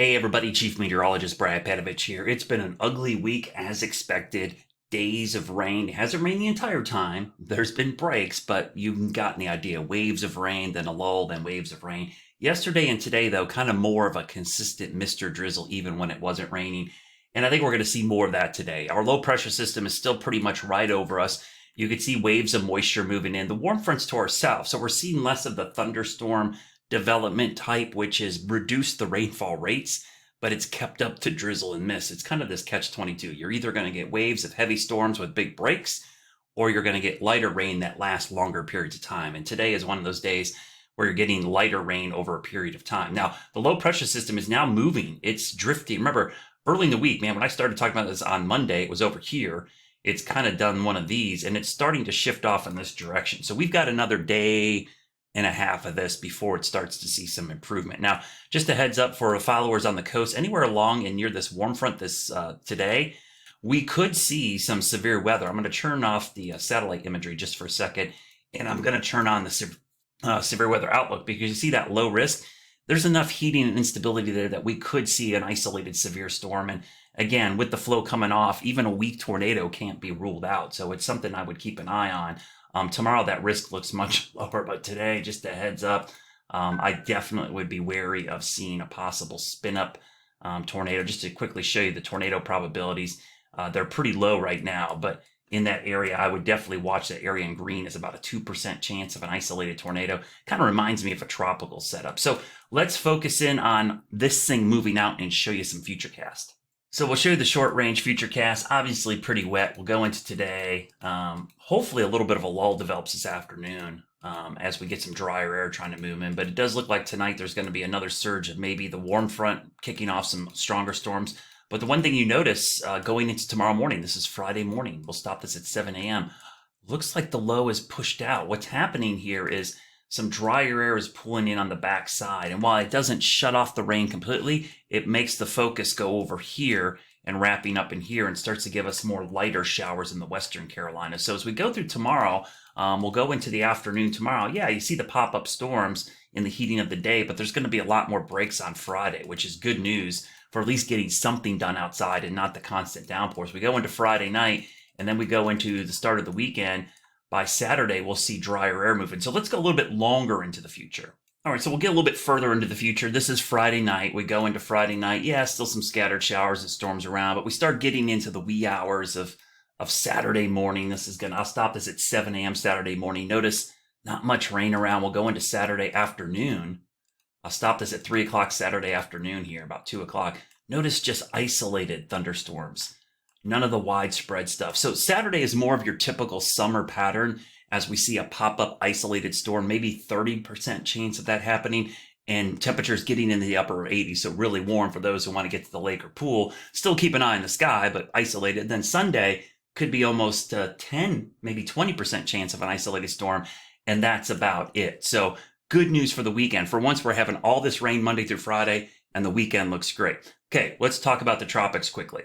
Hey everybody, Chief Meteorologist Brad Panovich here. It's been an ugly week as expected. Days of rain. It hasn't rained the entire time. There's been breaks, but you've gotten the idea. Waves of rain, then a lull, then waves of rain. Yesterday and today, though, kind of more of a consistent mist or drizzle even when it wasn't raining. And I think we're going to see more of that today. Our low pressure system is still pretty much right over us. You could see waves of moisture moving in. The warm front's to our south, so we're seeing less of the thunderstorm development type, which has reduced the rainfall rates, but it's kept up to drizzle and mist. It's kind of this catch-22. You're either going to get waves of heavy storms with big breaks, or you're going to get lighter rain that lasts longer periods of time. And today is one of those days where you're getting lighter rain over a period of time. Now, the low pressure system is now moving. It's drifting. Remember, early in the week, man, when I started talking about this on Monday, it was over here. It's kind of done one of these, and it's starting to shift off in this direction. So we've got another day and a half of this before it starts to see some improvement. Now, just a heads up for followers on the coast, anywhere along and near this warm front today, we could see some severe weather. I'm going to turn off the satellite imagery just for a second, and I'm going to turn on the severe weather outlook because you see that low risk. There's enough heating and instability there that we could see an isolated severe storm. And again, with the flow coming off, even a weak tornado can't be ruled out. So it's something I would keep an eye on. Tomorrow that risk looks much lower, but today, just a heads up, I definitely would be wary of seeing a possible spin-up tornado. Just to quickly show you the tornado probabilities, they're pretty low right now, but in that area, I would definitely watch that area in green as about a 2% chance of an isolated tornado. Kind of reminds me of a tropical setup. So let's focus in on this thing moving out and show you some futurecast. So we'll show you the short range futurecast, obviously pretty wet. We'll go into today. Hopefully a little bit of a lull develops this afternoon as we get some drier air trying to move in. But it does look like tonight there's going to be another surge of maybe the warm front kicking off some stronger storms. But the one thing you notice going into tomorrow morning, this is Friday morning, we'll stop this at 7 a.m. Looks like the low is pushed out. What's happening here is some drier air is pulling in on the back side. And while it doesn't shut off the rain completely, it makes the focus go over here and wrapping up in here and starts to give us more lighter showers in the western Carolinas. So as we go through tomorrow, we'll go into the afternoon tomorrow. Yeah, you see the pop-up storms in the heating of the day, but there's going to be a lot more breaks on Friday, which is good news for at least getting something done outside and not the constant downpours. We go into Friday night, and then we go into the start of the weekend. By Saturday, we'll see drier air moving. So let's go a little bit longer into the future. All right, so we'll get a little bit further into the future. This is Friday night. We go into Friday night. Yeah, still some scattered showers and storms around, but we start getting into the wee hours of Saturday morning. I'll stop this at 7 a.m. Saturday morning. Notice not much rain around. We'll go into Saturday afternoon. I'll stop this at 3 o'clock Saturday afternoon here, about 2 o'clock. Notice just isolated thunderstorms. None of the widespread stuff. So Saturday is more of your typical summer pattern as we see a pop-up isolated storm, maybe 30% chance of that happening, and temperatures getting in the upper 80s, so really warm for those who want to get to the lake or pool. Still keep an eye on the sky, but isolated. Then Sunday could be almost 10, maybe 20% chance of an isolated storm, and that's about it. So good news for the weekend. For once, we're having all this rain Monday through Friday, and the weekend looks great. Okay, let's talk about the tropics quickly.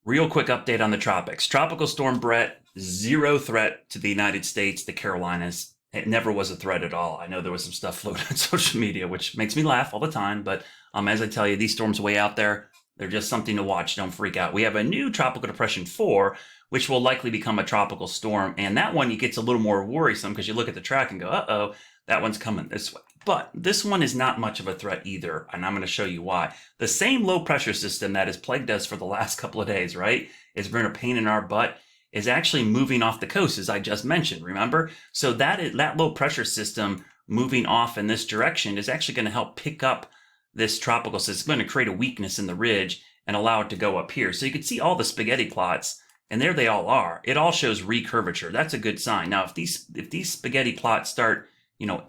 Real quick update on the tropics. Tropical Storm Bret, zero threat to the United States, the Carolinas. It never was a threat at all. I know there was some stuff floating on social media, which makes me laugh all the time. But as I tell you, these storms way out there, they're just something to watch. Don't freak out. We have a new Tropical Depression 4, which will likely become a tropical storm. And that one gets a little more worrisome because you look at the track and go, uh-oh, that one's coming this way. But this one is not much of a threat either, and I'm going to show you why. The same low pressure system that has plagued us for the last couple of days, right, has been a pain in our butt, is actually moving off the coast, as I just mentioned, remember? So that low pressure system moving off in this direction is actually going to help pick up this tropical system. It's going to create a weakness in the ridge and allow it to go up here. So you can see all the spaghetti plots, and there they all are. It all shows recurvature. That's a good sign. Now, if these spaghetti plots start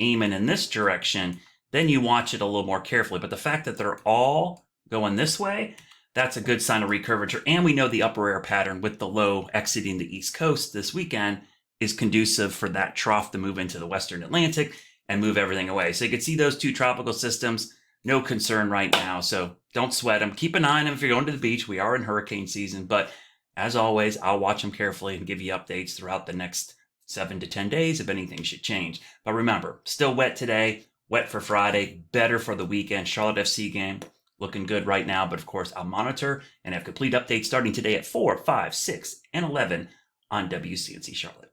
aiming in this direction, then you watch it a little more carefully. But the fact that they're all going this way, that's a good sign of recurvature. And we know the upper air pattern with the low exiting the East Coast this weekend is conducive for that trough to move into the Western Atlantic and move everything away. So you can see those two tropical systems, no concern right now. So don't sweat them. Keep an eye on them if you're going to the beach. We are in hurricane season, but as always, I'll watch them carefully and give you updates throughout the next 7 to 10 days if anything should change. But remember, still wet today, wet for Friday, better for the weekend. Charlotte FC game. looking good right now, but of course I'll monitor and have complete updates starting today at 4, 5, 6, and 11 on WCNC Charlotte.